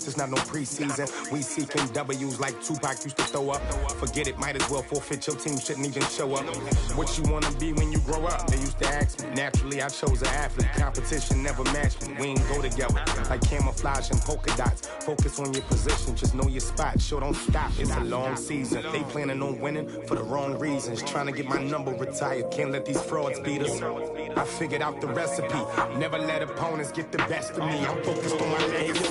this is not no preseason. We seeking W's like Tupac used to throw up. Forget it, might as well forfeit. Your team shouldn't even show up. What you wanna be when you grow up? They used to ask me. Naturally, I chose an athlete. Competition never matched me. We ain't go together like camouflage and polka dots. Focus on your position, just know your spot. Sure, don't stop. It's a long season. They planning on winning for the wrong reasons. Trying to get my number retired. Can't let these frauds beat us. I figured out the recipe. Never let opponents get the best of me. I'm focused on my legacy.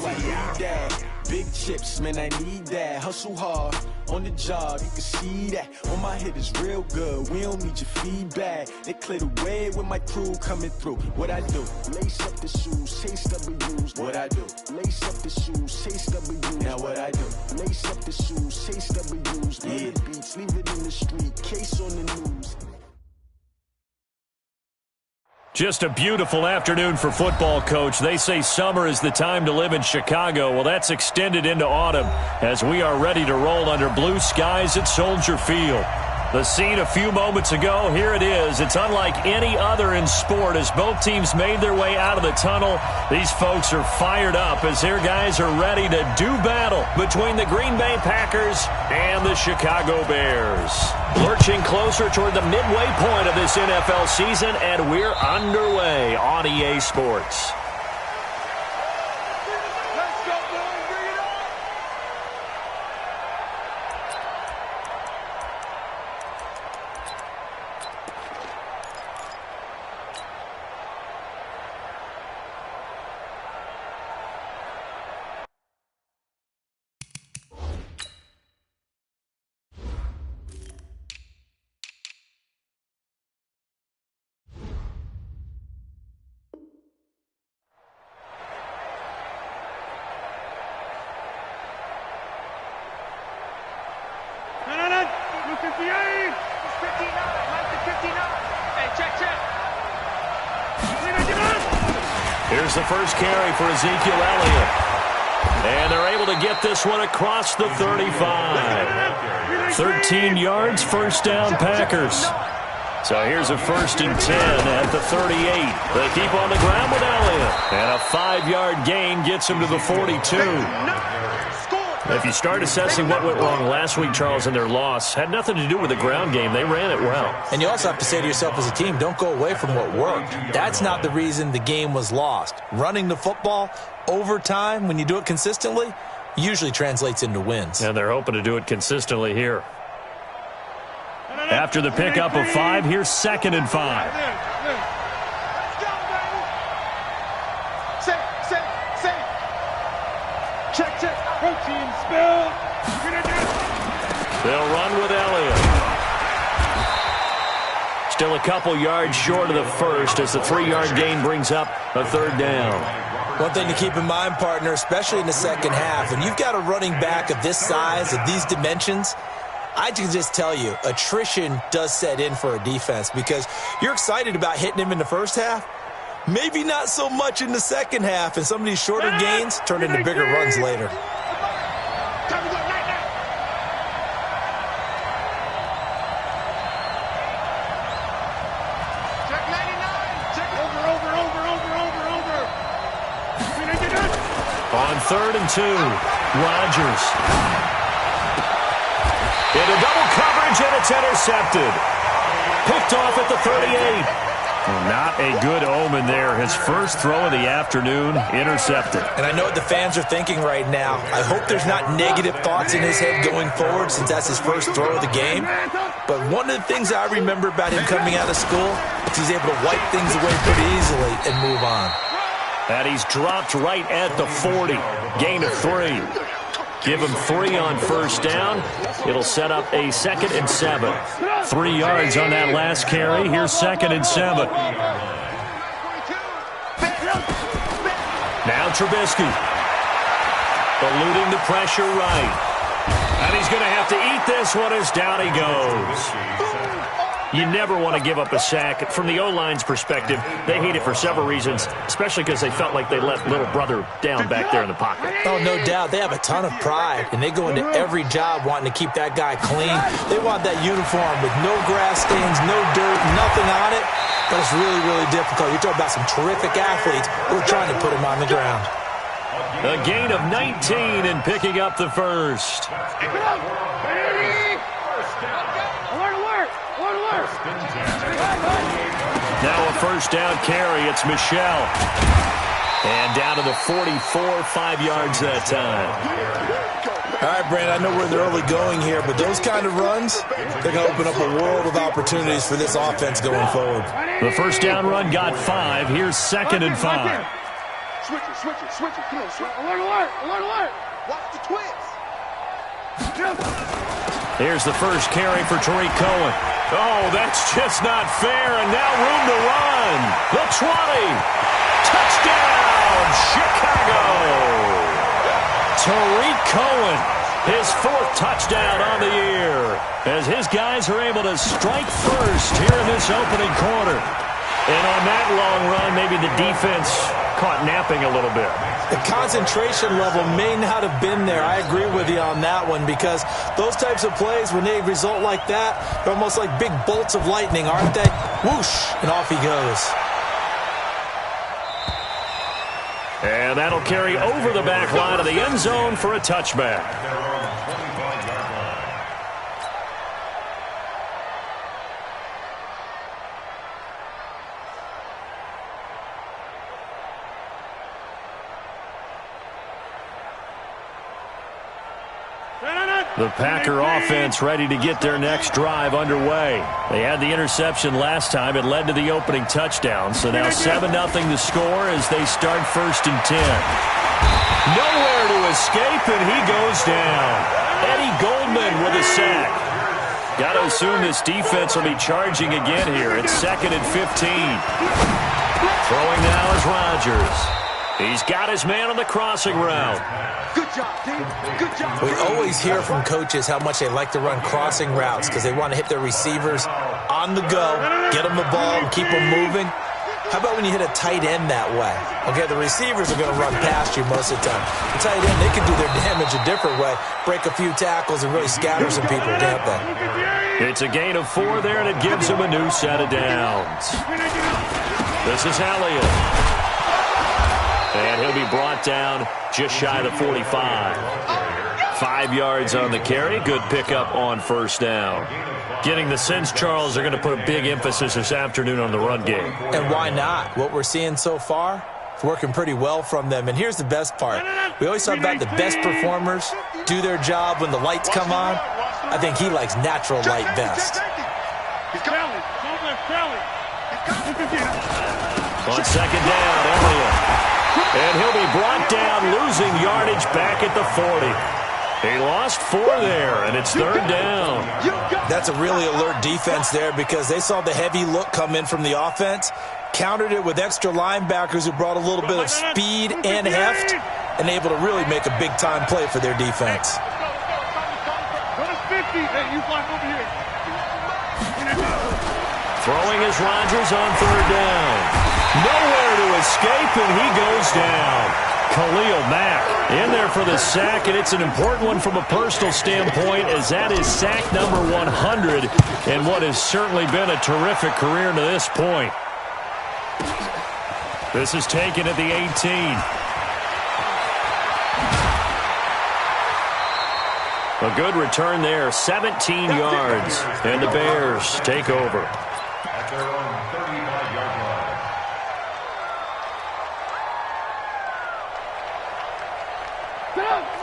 Big chips, man, I need that. Hustle hard on the job, you can see that. On my head is real good. We don't need your feedback. They clear the way with my crew coming through. What I do? Lace up the shoes, chase W's. What I do? Lace up the shoes, chase W's. Now what I do? Lace up the shoes, chase W's. Yeah. Beats, leave it in the street. Case on the news. Just a beautiful afternoon for football, Coach. They say summer is the time to live in Chicago. Well, that's extended into autumn as we are ready to roll under blue skies at Soldier Field. The scene a few moments ago, here it is. It's unlike any other in sport as both teams made their way out of the tunnel. These folks are fired up as their guys are ready to do battle between the Green Bay Packers and the Chicago Bears. Lurching closer toward the midway point of this NFL season, and we're underway on EA Sports. Here's the first carry for Ezekiel Elliott. And they're able to get this one across the 35. 13 yards, first down Packers. So here's a 1st and 10 at the 38. They keep on the ground with Elliott. And a 5-yard gain gets him to the 42. If you start assessing what went wrong last week, Charles, in their loss, had nothing to do with the ground game. They ran it well. And you also have to say to yourself as a team, don't go away from what worked. That's not the reason the game was lost. Running the football over time, when you do it consistently, usually translates into wins. And they're hoping to do it consistently here. After the pickup of 5, here's 2nd and 5. Protein spill. They'll run with Elliott. Still a couple yards short of the first as the 3-yard gain brings up a 3rd down. One thing to keep in mind, partner, especially in the second half, when you've got a running back of this size, of these dimensions, I can just tell you, attrition does set in for a defense because you're excited about hitting him in the first half. Maybe not so much in the second half, and some of these shorter gains turn into bigger runs later. On 3rd and 2, Rodgers. Into double coverage, and it's intercepted. Picked off at the 38. Well, not a good omen there. His first throw of the afternoon, intercepted. And I know what the fans are thinking right now. I hope there's not negative thoughts in his head going forward since that's his first throw of the game. But one of the things I remember about him coming out of school is he's able to wipe things away pretty easily and move on. And he's dropped right at the 40. Gain of 3. Give him 3 on first down. It'll set up a 2nd and 7. 3 yards on that last carry. Here's 2nd and 7. Now Trubisky. Eluding the pressure right. And he's going to have to eat this one as down he goes. You never want to give up a sack. From the O-line's perspective, they hate it for several reasons, especially because they felt like they let little brother down back there in the pocket. Oh, no doubt. They have a ton of pride, and they go into every job wanting to keep that guy clean. They want that uniform with no grass stains, no dirt, nothing on it, but it's really, really difficult. You're talking about some terrific athletes who are trying to put him on the ground. A gain of 19 and picking up the first. Now a first down carry. It's Michelle. And down to the 44, 5 yards that time. All right, Brandon, I know we're in the early going here, but those kind of runs, they're going to open up a world of opportunities for this offense going forward. The first down run got 5. Here's 2nd and 5. Switch it. Come on, switch. Alert. Watch the twist. Here's the first carry for Tariq Cohen. Oh, that's just not fair, and now room to run. The 20. Touchdown, Chicago. Tariq Cohen, his 4th touchdown on the year, as his guys are able to strike first here in this opening quarter. And on that long run, maybe the defense caught napping a little bit. The concentration level may not have been there. I agree with you on that one, because those types of plays, when they result like that, they're almost like big bolts of lightning, aren't they? Whoosh, and off he goes. And that'll carry over the back line of the end zone for a touchback. The Packer offense ready to get their next drive underway. They had the interception last time. It led to the opening touchdown. So now 7-0 to score as they start 1st and 10. Nowhere to escape, and he goes down. Eddie Goldman with a sack. Got to assume this defense will be charging again here. It's 2nd and 15. Throwing now is Rodgers. He's got his man on the crossing route. Good job, team. Good job. We always hear from coaches how much they like to run crossing routes because they want to hit their receivers on the go, get them the ball, and keep them moving. How about when you hit a tight end that way? Okay, the receivers are going to run past you most of the time. The tight end, they can do their damage a different way, break a few tackles, and really scatter some people, can't they? It's a gain of 4 there, and it gives them a new set of downs. This is Elliott. And he'll be brought down just shy of the 45. 5 yards on the carry. Good pickup on first down. Getting the sense, Charles, they're going to put a big emphasis this afternoon on the run game. And why not? What we're seeing so far, it's working pretty well from them. And here's the best part. We always talk about the best performers do their job when the lights come on. I think he likes natural light best. On second down, Elliott. And he'll be brought down, losing yardage back at the 40. He lost 4 there, and it's 3rd down. That's a really alert defense there because they saw the heavy look come in from the offense, countered it with extra linebackers who brought a little bit of speed and heft, and able to really make a big-time play for their defense. Throwing is Rodgers on 3rd down. Nowhere to escape, and he goes down. Khalil Mack in there for the sack, and it's an important one from a personal standpoint, as that is sack number 100 in what has certainly been a terrific career to this point. This is taken at the 18. A good return there, 17 yards, and the Bears take over.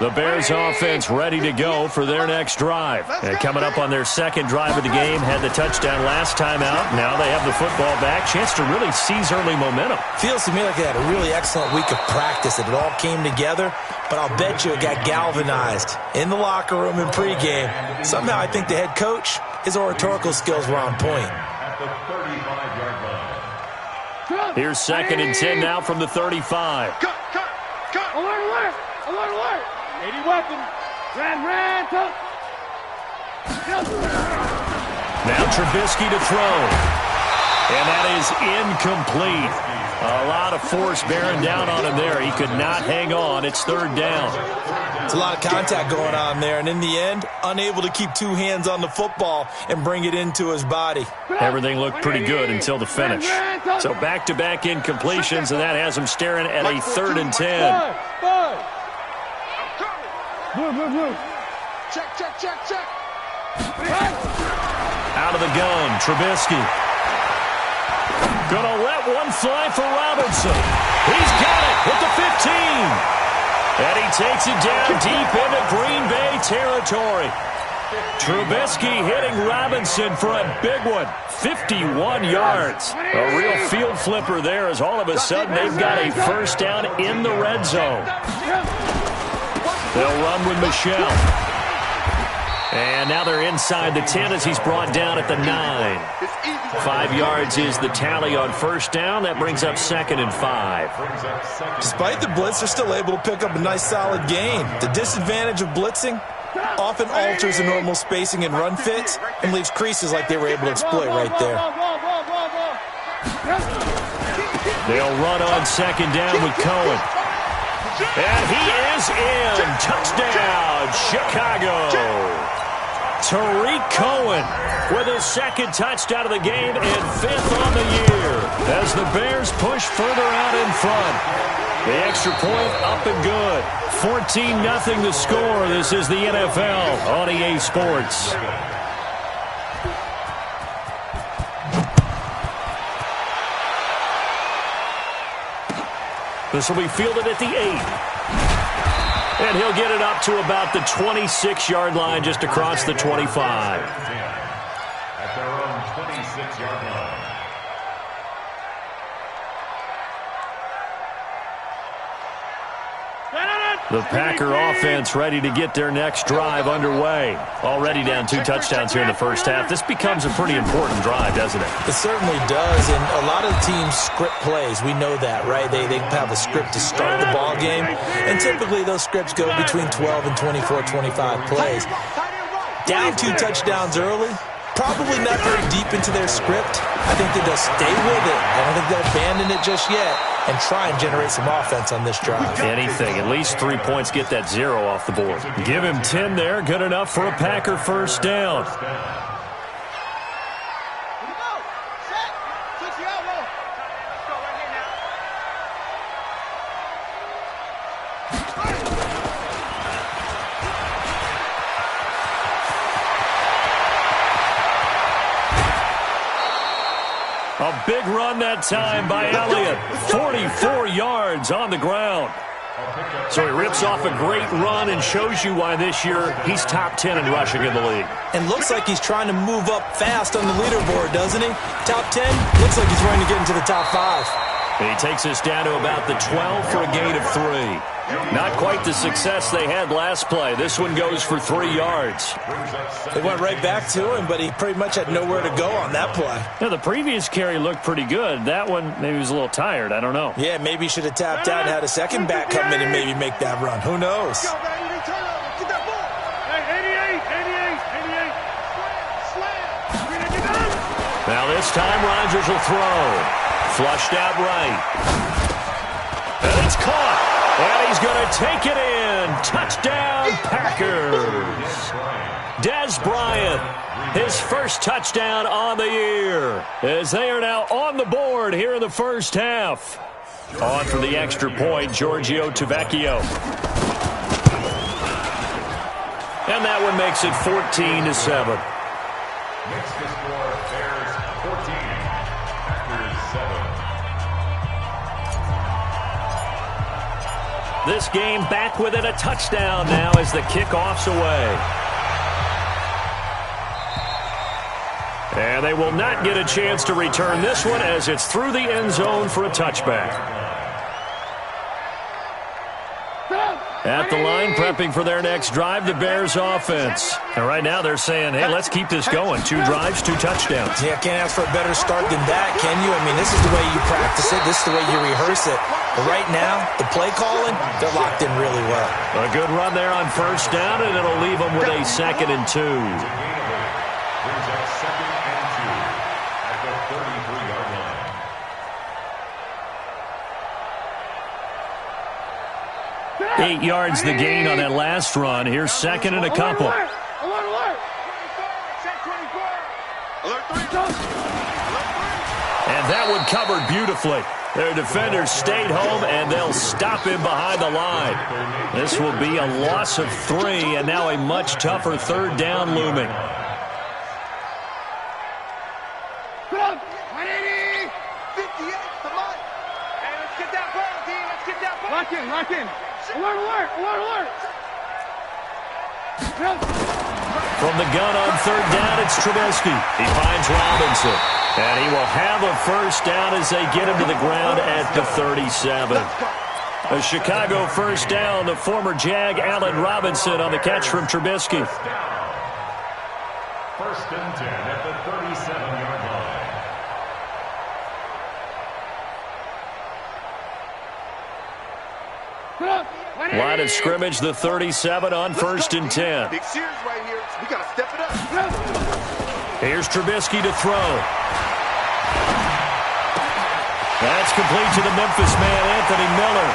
The Bears offense ready to go for their next drive. And coming up on their 2nd drive of the game, had the touchdown last time out. Now they have the football back. Chance to really seize early momentum. Feels to me like they had a really excellent week of practice. It all came together, but I'll bet you it got galvanized in the locker room in pregame. Somehow I think the head coach, his oratorical skills were on point. Here's 2nd and 10 now from the 35. Cut. Alert. 80 weapons. Ran. Now Trubisky to throw. And that is incomplete. A lot of force bearing down on him there. He could not hang on. It's 3rd down. It's a lot of contact going on there, and in the end, unable to keep 2 hands on the football and bring it into his body. Everything looked pretty good until the finish. So back-to-back incompletions, and that has him staring at a 3rd and 10. Blue. Check. Out of the gun, Trubisky. Gonna let one fly for Robinson. He's got it at the 15. And he takes it down deep into Green Bay territory. Trubisky hitting Robinson for a big one. 51 yards. A real field flipper there as all of a sudden they've got a first down in the red zone. They'll run with Michelle. And now they're inside the 10 as he's brought down at the 9. 5 yards is the tally on first down. That brings up 2nd and 5. Despite the blitz, they're still able to pick up a nice solid gain. The disadvantage of blitzing often alters the normal spacing and run fits and leaves creases like they were able to exploit right there. They'll run on 2nd down with Cohen. And he is in. Touchdown, Chicago. Tariq Cohen with his 2nd touchdown of the game and 5th on the year as the Bears push further out in front. The extra point up and good. 14-0 the score. This is the NFL on EA Sports. This will be fielded at the 8. And he'll get it up to about the 26-yard line, just across the 25. At their own 26-yard line. The Packer offense ready to get their next drive underway. Already down 2 touchdowns here in the first half. This becomes a pretty important drive, doesn't it? It certainly does, and a lot of teams script plays. We know that, right? They have a script to start the ball game, and typically those scripts go between 12 and 24, 25 plays. Down 2 touchdowns early, probably not very deep into their script. I think that they'll stay with it. I don't think they'll abandon it just yet and try and generate some offense on this drive. Anything. At least 3 points, get that 0 off the board. Give him 10 there. Good enough for a Packer first down. A big run that time by Elliott. 44 yards on the ground. So he rips off a great run and shows you why this year he's top 10 in rushing in the league. And looks like he's trying to move up fast on the leaderboard, doesn't he? Top 10, looks like he's trying to get into the top 5. And he takes us down to about the 12 for a gain of 3. Not quite the success they had last play. This one goes for 3 yards. They went right back to him, but he pretty much had nowhere to go on that play. Yeah, the previous carry looked pretty good. That one, maybe he was a little tired. I don't know. Yeah, maybe he should have tapped out and had a second back come in and maybe make that run. Who knows? Now this time Rodgers will throw. Flushed out right. And it's caught. And he's going to take it in. Touchdown, Packers. Dez Bryant, his first touchdown on the year, as they are now on the board here in the first half. On for the extra point, Giorgio Tavecchio. And that one makes it 14-7. Next to score, Bears 14, Packers 7. This game back within a touchdown now as the kickoff's away. And they will not get a chance to return this one as it's through the end zone for a touchback. At the line, prepping for their next drive, the Bears offense. And right now they're saying, hey, let's keep this going. 2 drives, 2 touchdowns. Yeah, can't ask for a better start than that, can you? I mean, this is the way you practice it. This is the way you rehearse it. But right now, the play calling, they're locked in really well. A good run there on first down, and it'll leave them with a 2nd and 2. Brings up 2nd and 2 at the 33-yard line. 8 yards the gain on that last run. Here's 2nd and a couple. Alert! And that one covered beautifully. Their defenders stayed home, and they'll stop him behind the line. This will be a loss of 3, and now a much tougher third down looming. Put up! 180! 58, come on! Hey, let's get that ball, D. Let's get that ball. Lock in, lock in. Alert, alert, alert, alert! From the gun on third down, it's Trubisky. He finds Robinson. And he will have a first down as they get him to the ground at the 37. A Chicago first down. The former Jag, Allen Robinson, on the catch from Trubisky. First and 10 at the 37-yard line. Line of scrimmage, the 37 on first and 10. Big series right here. We got to step it up. Here's Trubisky to throw. That's complete to the Memphis man, Anthony Miller.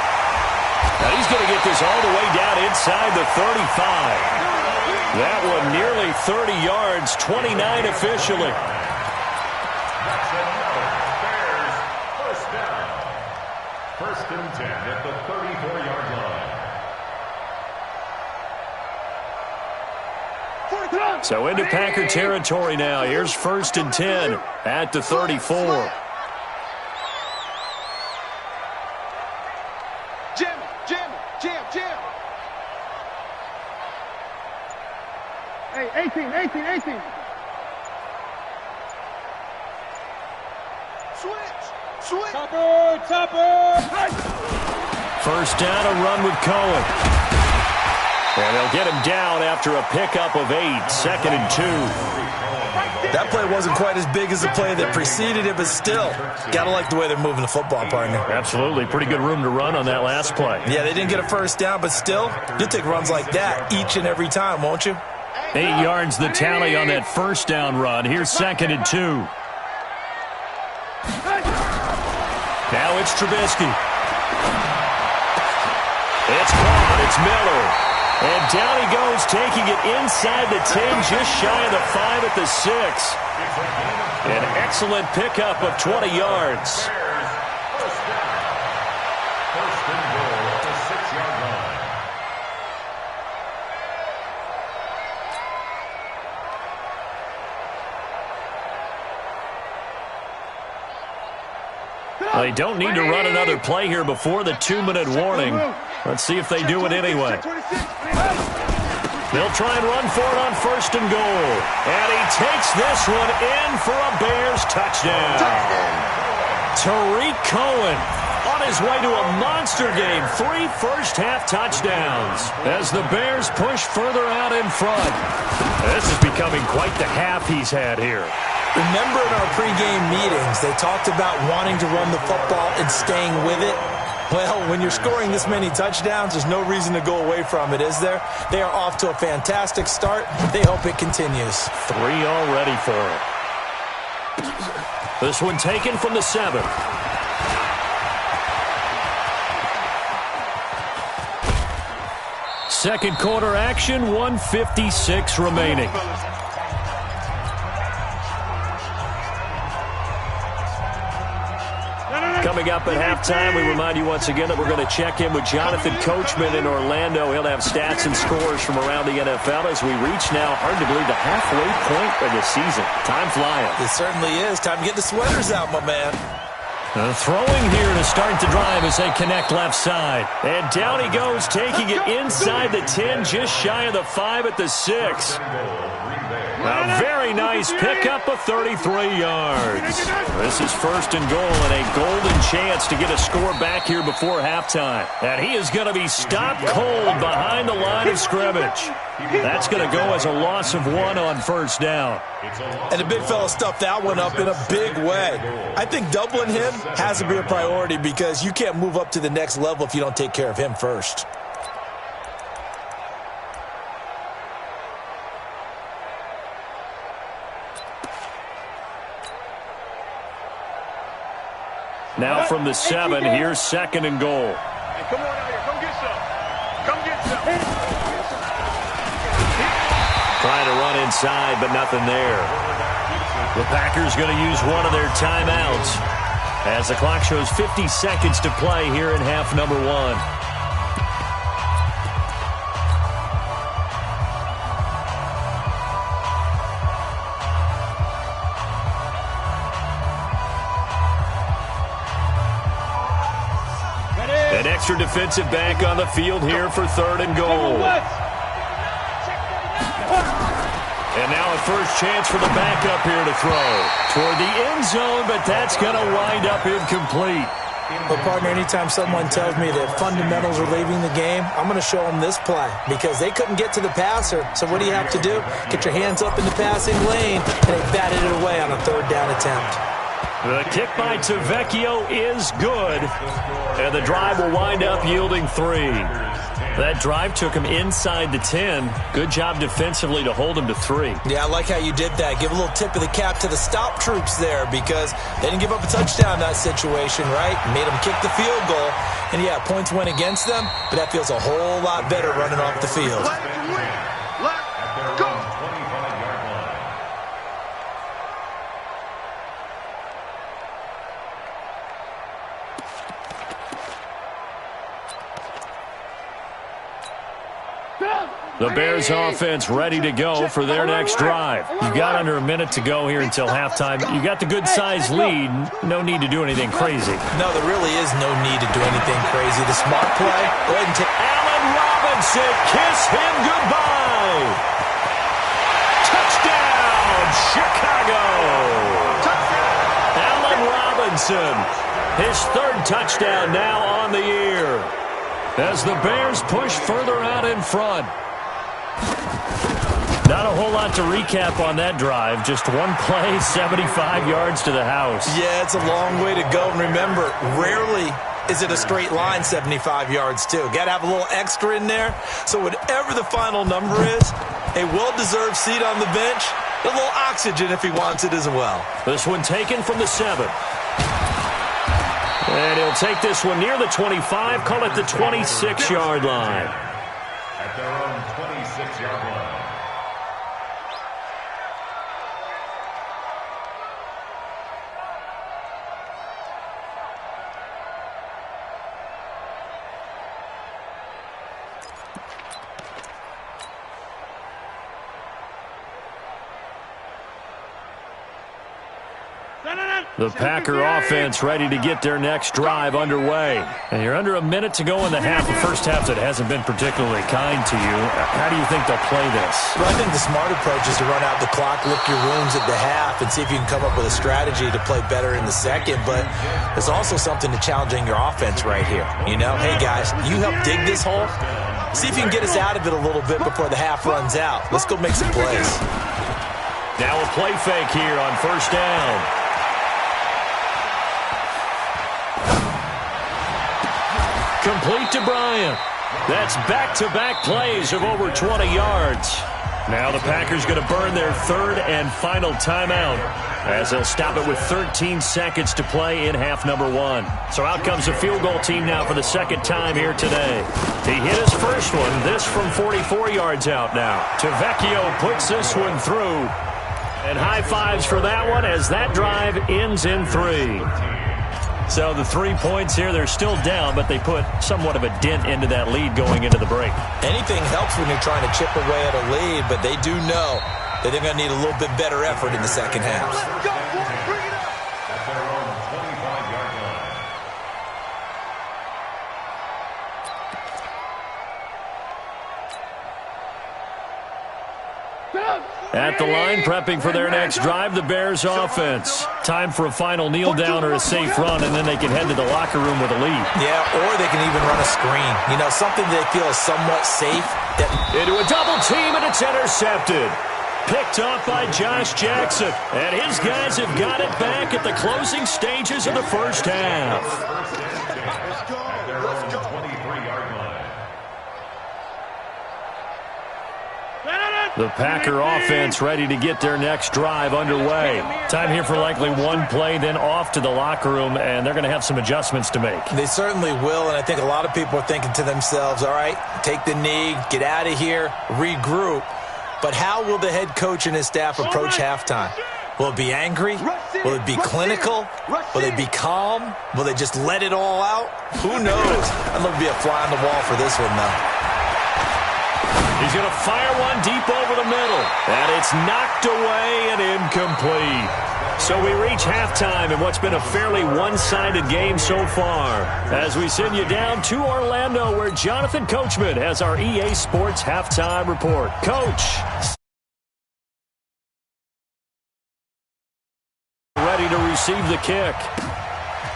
Now he's going to get this all the way down inside the 35. That one nearly 30 yards, 29 officially. That's another Bears first down. First and 10 at the 34-yard line. So into Packer territory now. Here's first and 10 at the 34. Jam. Hey, 18. Switch. Topper. First down, a run with Cohen. And they'll get him down after a pickup of 8, second and 2. That play wasn't quite as big as the play that preceded it, but still, gotta like the way they're moving the football, partner. Absolutely. Pretty good room to run on that last play. Yeah, they didn't get a first down, but still, you'll take runs like that each and every time, won't you? 8 yards the tally on that first down run. Here's second and 2. Now it's Trubisky. It's caught. It's Miller. And down he goes, taking it inside the 10, just shy of the 5 at the 6. An excellent pickup of 20 yards. First down. First and goal at the 6-yard line. They don't need to run another play here before the 2-minute warning. Let's see if they do it anyway. They'll try and run for it on first and goal. And he takes this one in for a Bears touchdown. Tariq Cohen on his way to a monster game. 3 first-half touchdowns as the Bears push further out in front. This is becoming quite the half he's had here. Remember in our pregame meetings, they talked about wanting to run the football and staying with it? Well, when you're scoring this many touchdowns, there's no reason to go away from it, is there? They are off to a fantastic start. They hope it continues. 3 already for him. This one taken from the 7. Second quarter action, 1:56 remaining. Coming up at halftime, we remind you once again that we're going to check in with Jonathan Coachman in Orlando. He'll have stats and scores from around the NFL as we reach now, hard to believe, the halfway point of the season. Time flying. It certainly is. Time to get the sweaters out, my man. Throwing here to start the drive as they connect left side. And down he goes, taking it inside the 10, just shy of the 5 at the 6. A very nice pickup of 33 yards. This is first and goal and a golden chance to get a score back here before halftime. And he is going to be stopped cold behind the line of scrimmage. That's going to go as a loss of 1 on first down. And the big fella stuffed that one up in a big way. I think doubling him has to be a priority because you can't move up to the next level if you don't take care of him first. Now from the 7, here's second and goal. Hey, come on out here. Come get some. Come get some. Trying to run inside, but nothing there. The Packers going to use one of their timeouts. as the clock shows 50 seconds to play here in half number 1. An extra defensive back on the field here for 3rd and goal. And now a first chance for the backup here to throw toward the end zone, but that's going to wind up incomplete. Well, partner, anytime someone tells me that fundamentals are leaving the game, I'm going to show them this play because they couldn't get to the passer. So what do you have to do? Get your hands up in the passing lane, and they batted it away on a 3rd down attempt. The kick by Tavecchio is good, and the drive will wind up yielding 3. That drive took him inside the 10. Good job defensively to hold him to 3. Yeah, I like how you did that. Give a little tip of the cap to the stop troops there because they didn't give up a touchdown in that situation, right? Made them kick the field goal. And, yeah, points went against them, but that feels a whole lot better running off the field. Let's go. The Bears offense ready to go for their next drive. You've got under a minute to go here until halftime. You got the good-sized lead. No need to do anything crazy. No, there really is no need to do anything crazy. The smart play, go ahead and take... Allen Robinson, kiss him goodbye. Touchdown, Chicago. Allen Robinson, his 3rd touchdown now on the year, as the Bears push further out in front. Not a whole lot to recap on that drive. Just one play, 75 yards to the house. Yeah, it's a long way to go. And remember, rarely is it a straight line 75 yards, too. Got to have a little extra in there. So whatever the final number is, a well-deserved seat on the bench, a little oxygen if he wants it as well. This one taken from the 7. And he'll take this one near the 25, call it the 26-yard line. At their own 26-yard line. The Packer offense ready to get their next drive underway. And you're under a minute to go in the half. The first half that hasn't been particularly kind to you. How do you think they'll play this? Well, I think the smart approach is to run out the clock, lick your wounds at the half, and see if you can come up with a strategy to play better in the second. But there's also something to challenging your offense right here. You know, hey, guys, you help dig this hole. See if you can get us out of it a little bit before the half runs out. Let's go make some plays. Now a play fake here on 1st down. Complete to Bryant. That's back-to-back plays of over 20 yards. Now the Packers going to burn their 3rd and final timeout as they'll stop it with 13 seconds to play in half number 1. So out comes the field goal team now for the 2nd time here today. He hit his first one, this from 44 yards out now. Tavecchio puts this one through. And high fives for that one as that drive ends in 3. So the 3 points here, they're still down, but they put somewhat of a dent into that lead going into the break. Anything helps when you're trying to chip away at a lead, but they do know that they're going to need a little bit better effort in the second half. At their own 25-yard line. At the line, prepping for their next drive, the Bears offense. Time for a final kneel down or a safe run, and then they can head to the locker room with a lead. Yeah, or they can even run a screen. You know, something they feel is somewhat safe. Into a double team, and it's intercepted. Picked off by Josh Jackson. And his guys have got it back at the closing stages of the first half. At their own 23-yard line. The Packer offense ready to get their next drive underway. Time here for likely one play, then off to the locker room, and they're going to have some adjustments to make. They certainly will, and I think a lot of people are thinking to themselves, all right, take the knee, get out of here, regroup. But how will the head coach and his staff approach halftime? Will it be angry? Will it be clinical? Will they be calm? Will they just let it all out? Who knows? I'd love to be a fly on the wall for this one, though. He's going to fire one deep over the middle. And it's knocked away and incomplete. So we reach halftime in what's been a fairly one-sided game so far. As we send you down to Orlando, where Jonathan Coachman has our EA Sports Halftime Report. Coach. Ready to receive the kick.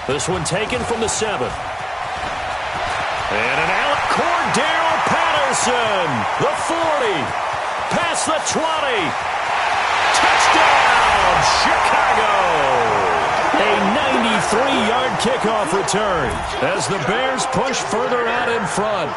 This one taken from the 7. And an out. Cordero Patterson, the 40, past the 20. Touchdown, Chicago. A 93-yard kickoff return as the Bears push further out in front.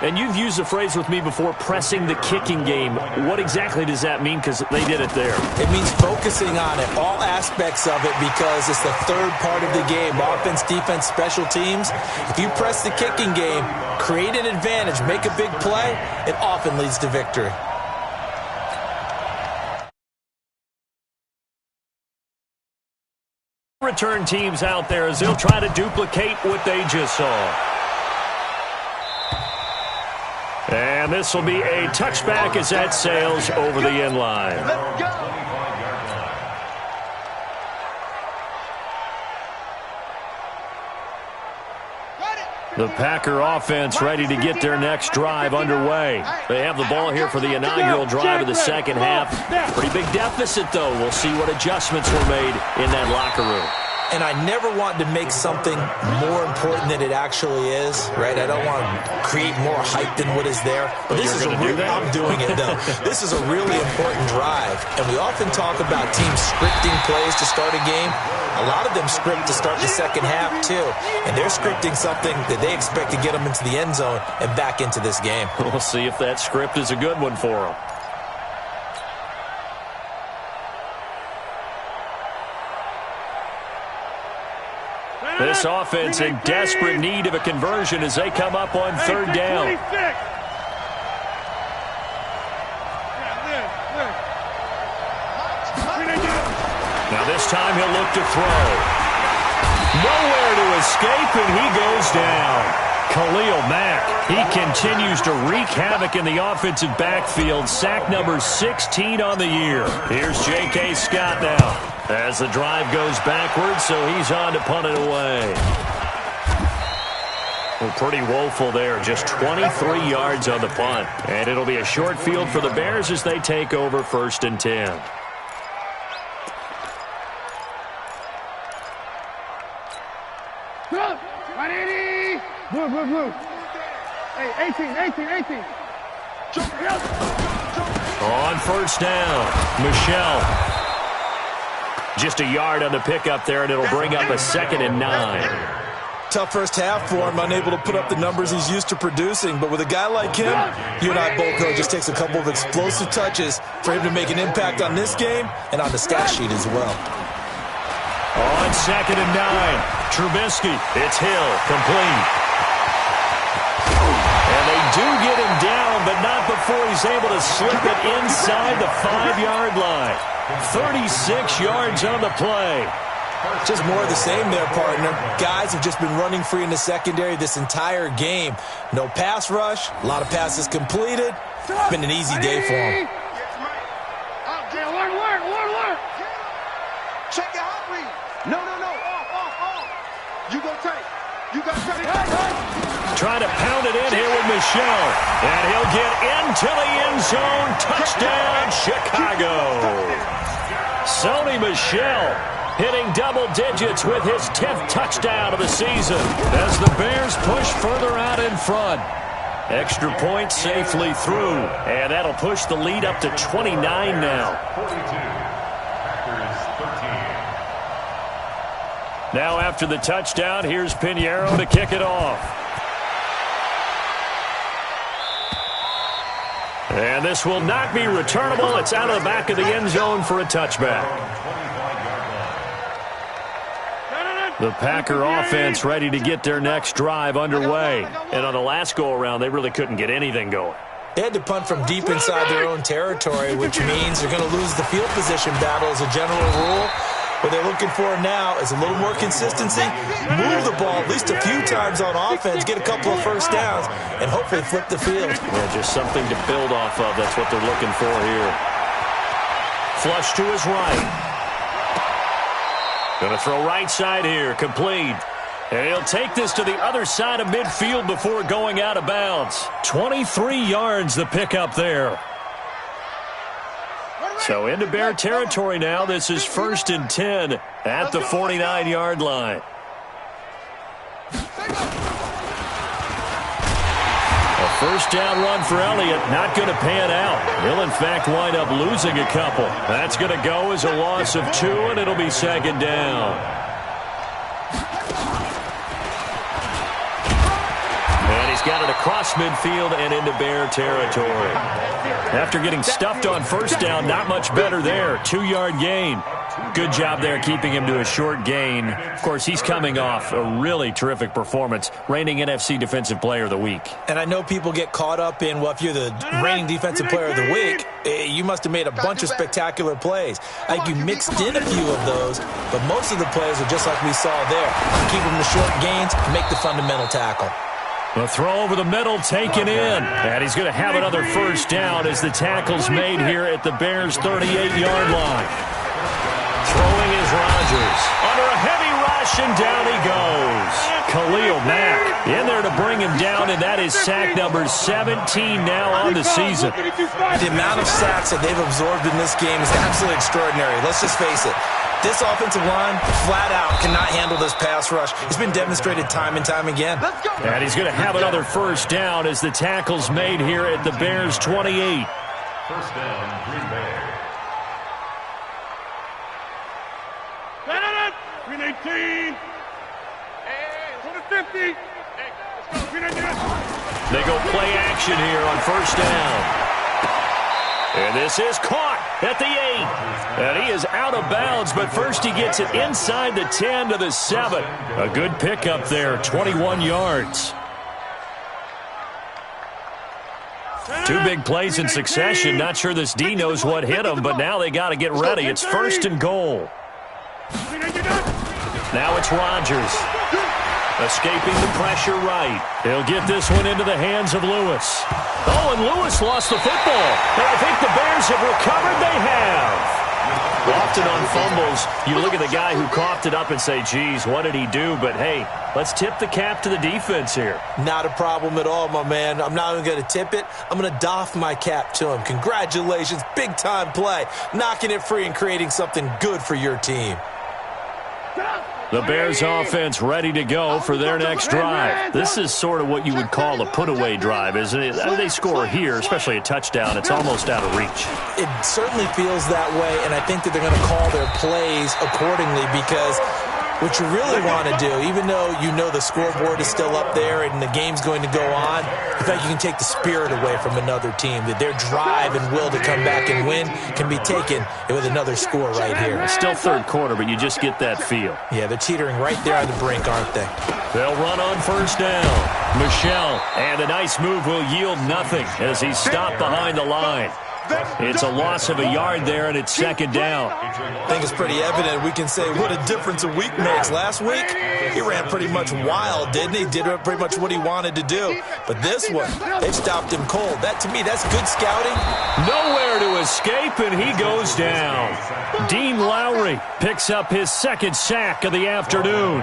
And you've used the phrase with me before, pressing the kicking game. What exactly does that mean? Because they did it there. It means focusing on it, all aspects of it, because it's the third part of the game. Offense, defense, special teams. If you press the kicking game, create an advantage, make a big play, it often leads to victory. Return teams out there as they'll try to duplicate what they just saw. And this will be a touchback as that sails over the end line. Let's go. The Packer offense ready to get their next drive underway. They have the ball here for the inaugural drive of the second half. Pretty big deficit, though. We'll see what adjustments were made in that locker room. And I never want to make something more important than it actually is, right? I don't want to create more hype than what is there. But this is I'm doing it, though. This is a really important drive. And we often talk about teams scripting plays to start a game. A lot of them script to start the second half, too. And they're scripting something that they expect to get them into the end zone and back into this game. We'll see if that script is a good one for them. This offense in desperate need of a conversion as they come up on third down. Now this time he'll look to throw. Nowhere to escape, and he goes down. Khalil Mack, he continues to wreak havoc in the offensive backfield. Sack number 16 on the year. Here's J.K. Scott now as the drive goes backwards, so he's on to punt it away. Well, pretty woeful there, just 23 yards on the punt. And it'll be a short field for the Bears as they take over 1st and 10. Blue. Hey, 18. On first down, Michelle. Just a yard on the pickup there, and it'll bring up a 2nd and 9. Tough first half for him, unable to put up the numbers he's used to producing. But with a guy like him, you and I both know it just takes a couple of explosive touches for him to make an impact on this game and on the stat sheet as well. On 2nd and 9, Trubisky. It's Hill, complete. And they do get him down, but not before he's able to slip it inside the 5-yard line. 36 yards on the play. Just more of the same there, partner. Guys have just been running free in the secondary this entire game. No pass rush, a lot of passes completed. It's been an easy day for him. Alert. Check your hot read. No. Off. You go tight. You got tight. Trying to pound it in here with Michelle. And he'll get into the end zone. Touchdown, Chicago. Sony Michel hitting double digits with his 10th touchdown of the season as the Bears push further out in front. Extra point safely through, and that'll push the lead up to 29 now. 42. Packers 13. Now after the touchdown, here's Pinheiro to kick it off. And this will not be returnable. It's out of the back of the end zone for a touchback. The Packer offense ready to get their next drive underway. And on the last go-around, they really couldn't get anything going. They had to punt from deep inside their own territory, which means they're going to lose the field position battle as a general rule. What they're looking for now is a little more consistency, move the ball at least a few times on offense, get a couple of first downs, and hopefully flip the field. Yeah, just something to build off of. That's what they're looking for here. Flush to his right. Going to throw right side here, complete. And he'll take this to the other side of midfield before going out of bounds. 23 yards the pickup there. So into Bear territory now. This is 1st and 10 at the 49-yard line. A first down run for Elliott, not going to pan out. He'll, in fact, wind up losing a couple. That's going to go as a loss of 2, and it'll be 2nd down. And he's got it across midfield and into Bear territory. After getting stuffed on first down, not much better there. 2-yard gain. Good job there keeping him to a short gain. Of course, he's coming off a really terrific performance, reigning NFC Defensive Player of the Week. And I know people get caught up in, well, if you're the reigning Defensive Player of the Week, you must have made a bunch of spectacular plays. I think you mixed in a few of those, but most of the plays are just like we saw there. Keep them to short gains, make the fundamental tackle. The throw over the middle taken in. And he's going to have another first down as the tackle's made here at the Bears' 38-yard line. Throwing is Rodgers. Under a heavy rush, and down he goes. Khalil Mack in there to bring him down, and that is sack number 17 now on the season. The amount of sacks that they've absorbed in this game is absolutely extraordinary. Let's just face it. This offensive line, flat out, cannot handle this pass rush. It's been demonstrated time and time again. And he's going to have another first down as the tackle's made here at the Bears' 28. First down, Green Bay. 319. Hey, 50. Hey, let's go. 319. They go play action here on first down. And this is caught at the 8. And he is out of bounds, but first he gets it inside the 10 to the 7. A good pickup there, 21 yards. 2 big plays in succession. Not sure this D knows what hit him, but now they got to get ready. It's 1st and goal. Now it's Rodgers. Escaping the pressure right. He'll get this one into the hands of Lewis. Oh, and Lewis lost the football. And I think the Bears have recovered. They have. Often on fumbles, you look at the guy who coughed it up and say, geez, what did he do? But, hey, let's tip the cap to the defense here. Not a problem at all, my man. I'm not even going to tip it. I'm going to doff my cap to him. Congratulations. Big-time play. Knocking it free and creating something good for your team. The Bears offense ready to go for their next drive. This is sort of what you would call a put-away drive, isn't it? I mean, they score here, especially a touchdown. It's almost out of reach. It certainly feels that way, and I think that they're going to call their plays accordingly because what you really want to do, even though you know the scoreboard is still up there and the game's going to go on, in fact, you can take the spirit away from another team, that their drive and will to come back and win can be taken with another score right here. It's still third quarter, but you just get that feel. Yeah, they're teetering right there on the brink, aren't they? They'll run on first down. Michel, and a nice move will yield nothing as he's stopped behind the line. It's a loss of a yard there, and it's 2nd down. I think it's pretty evident. We can say what a difference a week makes. Last week, he ran pretty much wild, didn't he? Did pretty much what he wanted to do. But this one, they've stopped him cold. That, to me, that's good scouting. Nowhere to escape, and he goes down. Dean Lowry picks up his 2nd sack of the afternoon.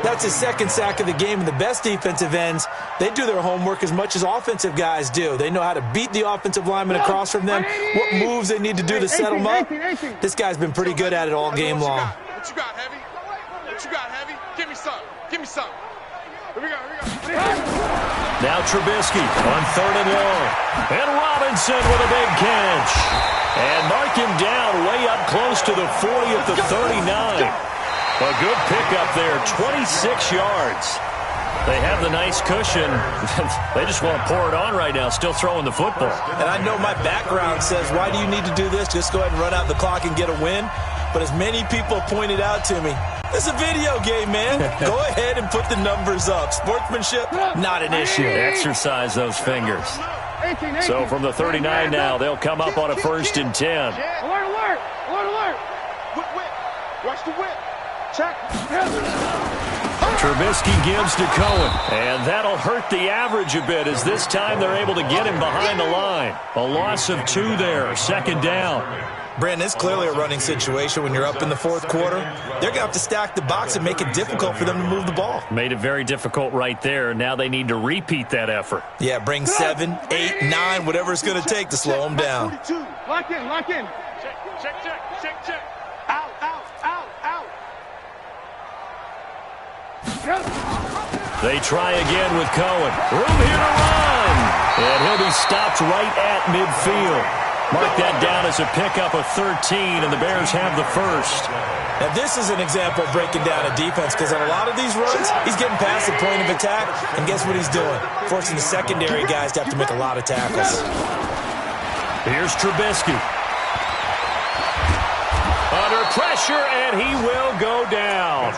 That's his 2nd sack of the game, and the best defensive ends, they do their homework as much as offensive guys do. They know how to beat the offensive lineman across from them, what moves they need to do to set them up. This guy's been pretty good at it all game long. What you got, Heavy? What you got, Heavy? Give me some. Give me some. Here we go. Now Trubisky on 3rd and long. And Robinson with a big catch. And mark him down way up close to the 40 at the 39. A good pickup there, 26 yards. They have the nice cushion. They just want to pour it on right now, still throwing the football. And I know my background says, why do you need to do this? Just go ahead and run out the clock and get a win. But as many people pointed out to me, it's a video game, man. Go ahead and put the numbers up. Sportsmanship, not an issue. Exercise those fingers. So from the 39 now, they'll come up on a 1st and 10. Alert, alert! Alert, alert! Whip, whip! Watch the whip! Check! Trubisky gives to Cohen, and that'll hurt the average a bit as this time they're able to get him behind the line. A loss of 2 there, 2nd down. Brandon, it's clearly a running situation when you're up in the 4th quarter. They're going to have to stack the box and make it difficult for them to move the ball. Made it very difficult right there. Now they need to repeat that effort. Yeah, bring 7, 8, 9, whatever it's going to take to slow them down. Lock in, lock in. Check. Out, out, out, out. They try again with Cohen. Room here to run. And he'll be stopped right at midfield. Mark that down as a pickup of 13, and the Bears have the 1st. Now, this is an example of breaking down a defense because on a lot of these runs, he's getting past the point of attack, and guess what he's doing? Forcing the secondary guys to have to make a lot of tackles. Here's Trubisky. Under pressure, and he will go down.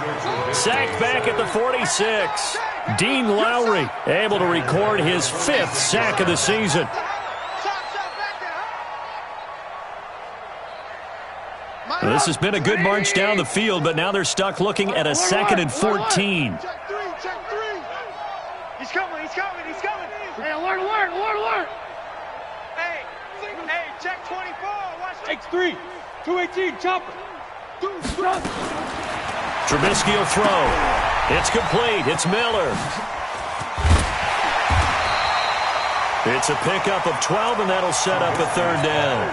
Sacked back at the 46. Dean Lowry able to record his 5th sack of the season. This has been a good march down the field, but now they're stuck looking at a 2nd and 14. Check 3. He's coming. Hey, alert. Hey, check 24. Watch X3. 218, chopper. Trubisky will throw. It's complete. It's Miller. It's a pickup of 12, and that'll set up a 3rd down.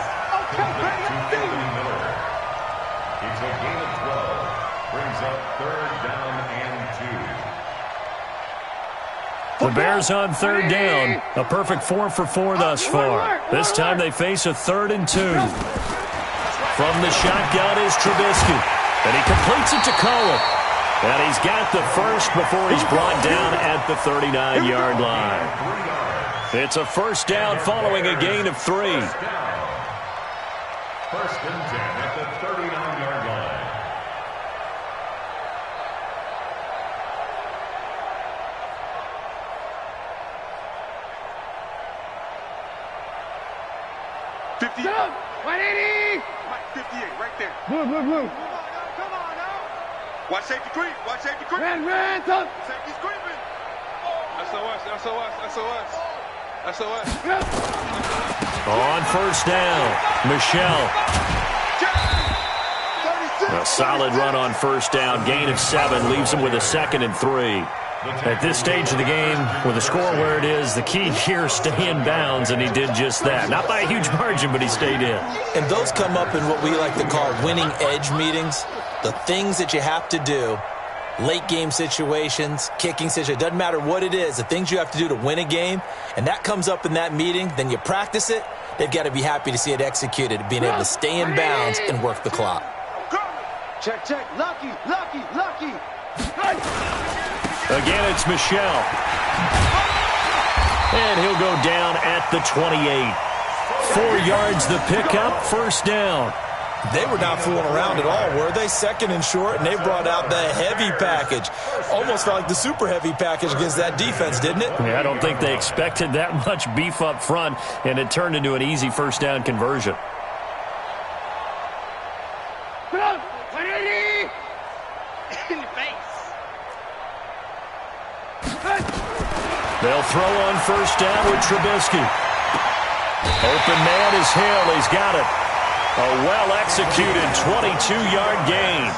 It's a gain of 12. Brings up 3rd down and 2. The Bears on 3rd down. A perfect 4 for 4 thus far. This time they face a 3rd and 2. From the shotgun is Trubisky. And he completes it to Cohen. And he's got the 1st before he's brought down at the 39-yard line. It's a 1st down following a gain of 3. 1st and 10 at the 39-yard line. Down, 180. 58, right there. Blue. Come on now. Watch safety creep. Ran, tough. Safety's creeping. SOS. On 1st down, Michelle. A solid run on 1st down. Gain of 7 leaves him with a 2nd and 3. At this stage of the game, with the score where it is, the key here is stay in bounds, and he did just that. Not by a huge margin, but he stayed in. And those come up in what we like to call winning edge meetings. The things that you have to do, late game situations, kicking situations, doesn't matter what it is, the things you have to do to win a game, and that comes up in that meeting, then you practice it, they've got to be happy to see it executed, being able to stay in bounds and work the clock. Check. Lucky. Again, it's Michelle. And he'll go down at the 28. 4 yards the pickup, 1st down. They were not fooling around at all, were they? 2nd and short, and they brought out the heavy package. Almost felt like the super heavy package against that defense, didn't it? Yeah, I don't think they expected that much beef up front, and it turned into an easy 1st down conversion. Come on, 180. In the face. They'll throw on 1st down with Trubisky. Open man is Hill. He's got it. A well-executed 22-yard gain.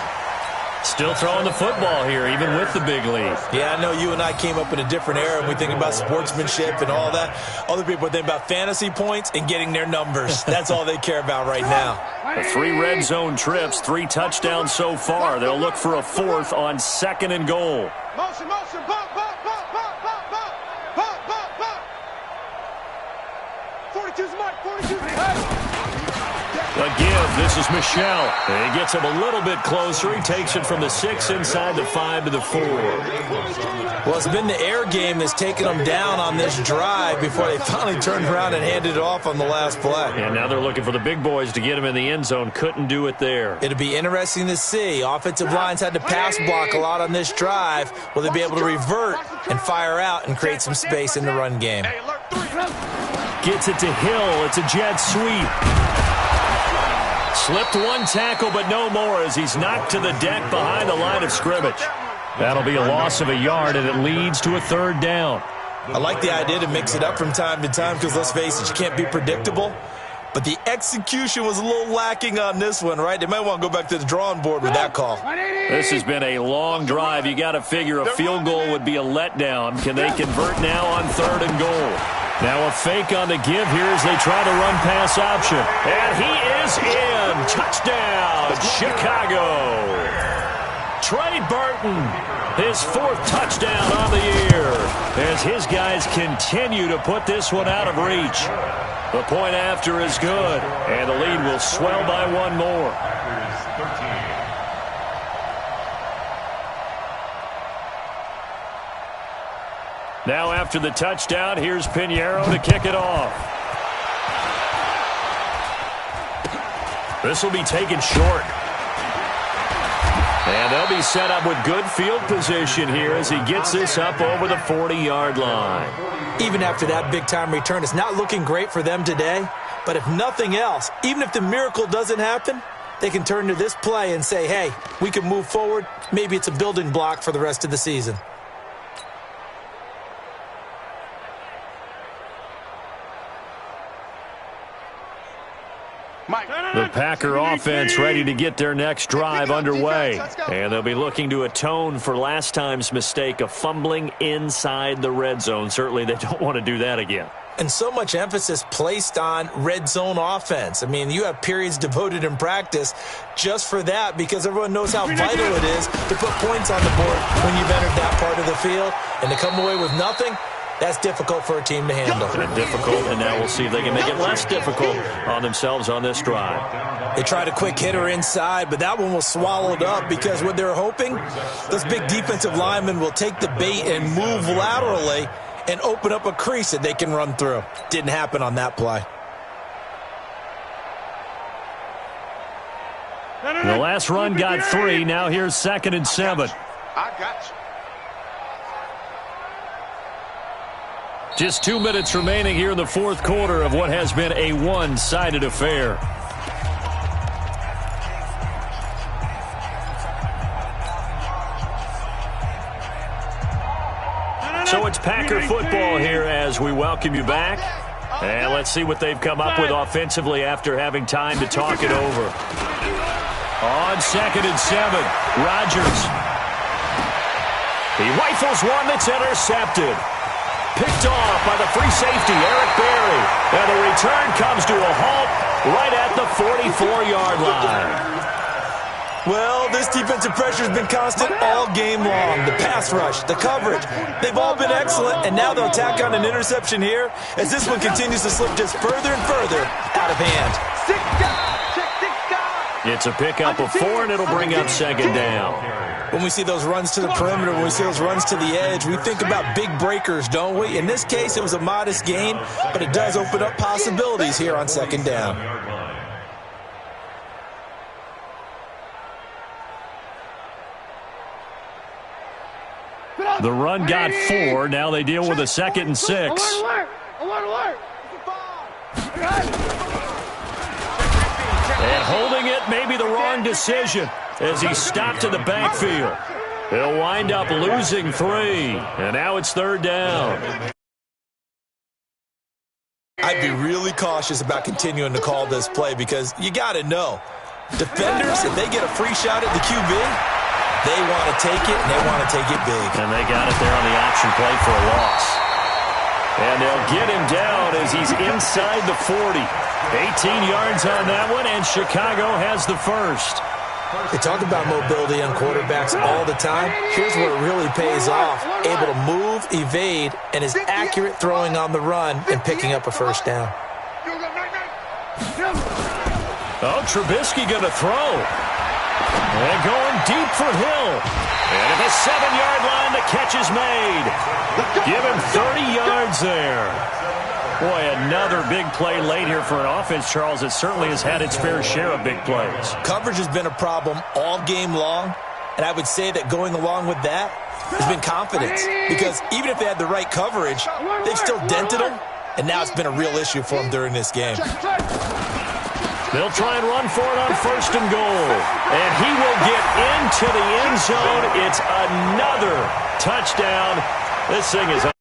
Still throwing the football here, even with the big lead. Yeah, I know you and I came up in a different era, and we think about sportsmanship and all that. Other people think about fantasy points and getting their numbers. That's all they care about right now. The 3 red zone trips, 3 touchdowns so far. They'll look for a 4th on 2nd and goal. Motion, bump. 42's mark, 42's A give. This is Michelle. And he gets him a little bit closer. He takes it from the 6 inside the 5 to the 4. Well, it's been the air game that's taken them down on this drive before they finally turned around and handed it off on the last play. And now they're looking for the big boys to get him in the end zone. Couldn't do it there. It'll be interesting to see. Offensive lines had to pass block a lot on this drive. Will they be able to revert and fire out and create some space in the run game? gets it to Hill. It's a jet sweep. Slipped one tackle, but no more as he's knocked to the deck behind the line of scrimmage. That'll be a loss of a yard, and it leads to a third down. I like the idea to mix it up from time to time because, let's face it, you can't be predictable. But the execution was a little lacking on this one, right? They might want to go back to the drawing board with that call. This has been a long drive. You got to figure a field goal would be a letdown. Can they convert now on 3rd and goal? Now a fake on the give here as they try to run pass option. And he is in. Touchdown, Chicago. Trey Burton, his 4th touchdown on the year as his guys continue to put this one out of reach. The point after is good, and the lead will swell by one more. Now after the touchdown, here's Pinheiro to kick it off. This will be taken short. And they'll be set up with good field position here as he gets this up over the 40-yard line. Even after that big-time return, it's not looking great for them today. But if nothing else, even if the miracle doesn't happen, they can turn to this play and say, hey, we can move forward. Maybe it's a building block for the rest of the season. The Packer offense ready to get their next drive underway. And they'll be looking to atone for last time's mistake of fumbling inside the red zone. Certainly they don't want to do that again. And so much emphasis placed on red zone offense. I mean, you have periods devoted in practice just for that because everyone knows how vital it is to put points on the board when you've entered that part of the field. And to come away with nothing, that's difficult for a team to handle. And difficult, and now we'll see if they can make it less difficult on themselves on this drive. They tried a quick hitter inside, but that one was swallowed up because what they're hoping, those big defensive linemen will take the bait and move laterally and open up a crease that they can run through. Didn't happen on that play. The last run got 3. Now here's 2nd and 7. I got you. Just 2 minutes remaining here in the 4th quarter of what has been a one-sided affair. So it's Packer football here as we welcome you back. And let's see what they've come up with offensively after having time to talk it over. On 2nd and 7, Rodgers. He rifles one that's intercepted. Picked off by the free safety, Eric Berry. And the return comes to a halt right at the 44-yard line. Well, this defensive pressure has been constant all game long. The pass rush, the coverage, they've all been excellent, and now they'll tack on an interception here as this one continues to slip just further and further out of hand. It's a pickup of 4, and it'll bring up 2nd down. When we see those runs to the perimeter, when we see those runs to the edge, we think about big breakers, don't we? In this case, it was a modest gain, but it does open up possibilities here on 2nd down. The run got 4. Now they deal with a 2nd and 6. And holding it may be the wrong decision as he stopped in the backfield. He'll wind up losing 3. And now it's 3rd down. I'd be really cautious about continuing to call this play because you got to know, defenders, if they get a free shot at the QB, they want to take it, and they want to take it big. And they got it there on the option play for a loss. And they'll get him down as he's inside the 40. 18 yards on that one, and Chicago has the first. They talk about mobility on quarterbacks all the time. Here's where it really pays off. Able to move, evade, and is accurate throwing on the run and picking up a first down. Oh, Trubisky going to throw. And going deep for Hill. And at the 7-yard line, the catch is made. Give him 30 yards there. Boy, another big play late here for an offense, Charles. It certainly has had its fair share of big plays. Coverage has been a problem all game long, and I would say that going along with that has been confidence. Because even if they had the right coverage, they've still dented them, and now it's been a real issue for him during this game. They'll try and run for it on 1st and goal. And he will get into the end zone. It's another touchdown. This thing is